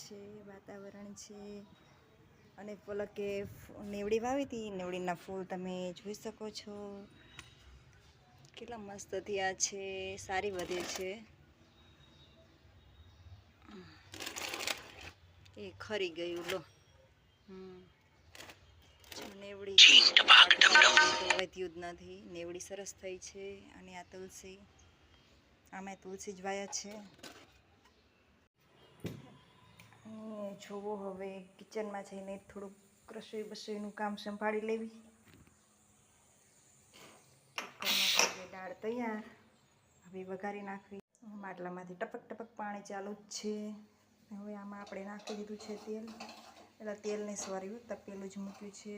છે, વાતાવરણ છે અને પલકે નેવડી વાવી હતી. નેવડીના ફૂલ તમે જોઈ શકો છો, કેટલા મસ્ત થયા છે, સારી વધે છે. એ ખરી ગયું લો. નેવડી વધ્યું જ નથી. નેવડી સરસ થઈ છે. અને આ તુલસી, આમાં તુલસી જ વાયા છે. અને જોવો હવે કિચનમાં જઈને થોડુંક રસોઈ બસોઈનું કામ સંભાળી લેવી. દાળ તૈયાર, હવે વઘારી નાખવી. માટલામાંથી ટપક ટપક પાણી ચાલુ જ છે. હવે આમાં આપણે નાખી દીધું છે તેલ. એટલે તેલને સ્વાર્યું, તપેલું જ મૂક્યું છે.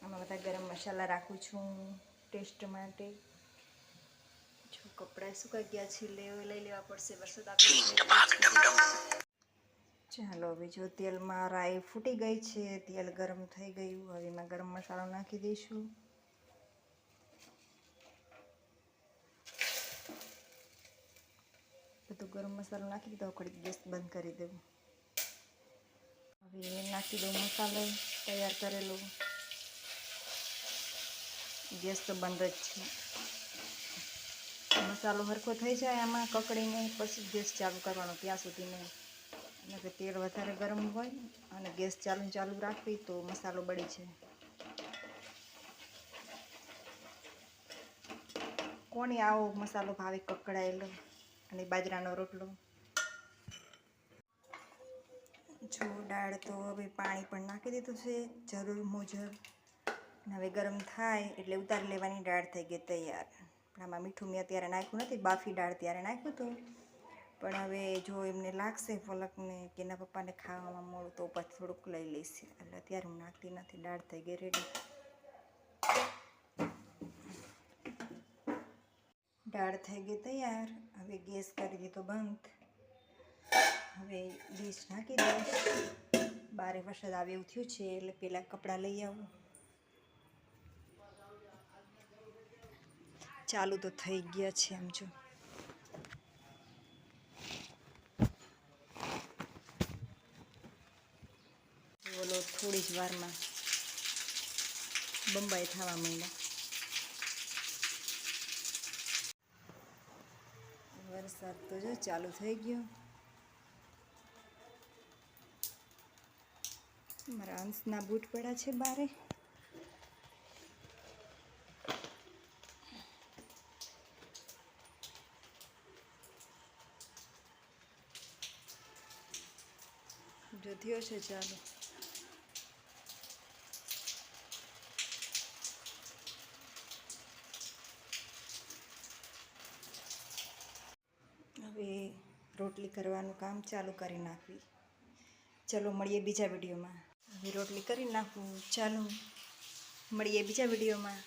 આમાં બધા ગરમ મસાલા રાખું છું ટેસ્ટ માટે. જો કપડાં સુકાઈ ગયા છે, લઈ લેવા પડશે, વરસાદ આવે. ચાલો હવે જો તેલમાં રાઈ ફૂટી ગઈ છે, તેલ ગરમ થઈ ગયું. હવે એમાં ગરમ મસાલો નાખી દઈશું. બધું ગરમ મસાલો નાખી દીધો. ઘડીક ગેસ બંધ કરી દેવું. હવે નાખી દઉં મસાલો તૈયાર કરેલો. ગેસ તો બંધ જ છે. મસાલો હરખો થઈ જાય આમાં કકડીને પછી ગેસ ચાલુ કરવાનો, ત્યાં સુધી નહીં. અને કે તેલ વધારે ગરમ હોય અને ગેસ ચાલુ રાખવી તો મસાલો બળી જાય. કોને આવો મસાલો ભાવે કકડાયેલો અને બાજરાનો રોટલો. જો દાળ તો હવે પાણી પણ નાખી દીધું છે જરૂર મુજબ. હવે ગરમ થાય એટલે ઉતારી લેવાની. દાળ થઈ ગઈ તૈયાર. પણ આમાં મીઠું મેં અત્યારે નાખ્યું નથી, બાફી દાળ ત્યારે નાખ્યું હતું. પણ હવે જો એમને લાગશે ફલકને કે એના પપ્પાને ખાવામાં મોડું તો પછી થોડુંક લઈ લઈશ. એટલે અત્યારે હું નાખતી નથી. દાળ થઈ ગઈ રેડી. દાળ થઈ ગઈ તૈયાર. હવે ગેસ કરી દીધો બંધ. હવે ડીશ નાખી દઈશ. બારે વરસાદ આવે એવું થયું છે એટલે પહેલાં કપડાં લઈ આવું. ચાલુ તો થઈ ગયા છે આમ જો. બોલો થોડી જ વારમાં બંબાઈ થવા માંડ્યા. વરસાદ તો જો ચાલુ થઈ ગયો. મારા અંશના બૂટ પડ્યા છે બારે. જો થયો છે ચાલો. હવે રોટલી કરવાનું કામ ચાલુ કરી નાખવી. ચલો મળીએ બીજા વિડીયોમાં. હવે રોટલી કરી નાખું. ચાલો મળીએ બીજા વિડીયોમાં.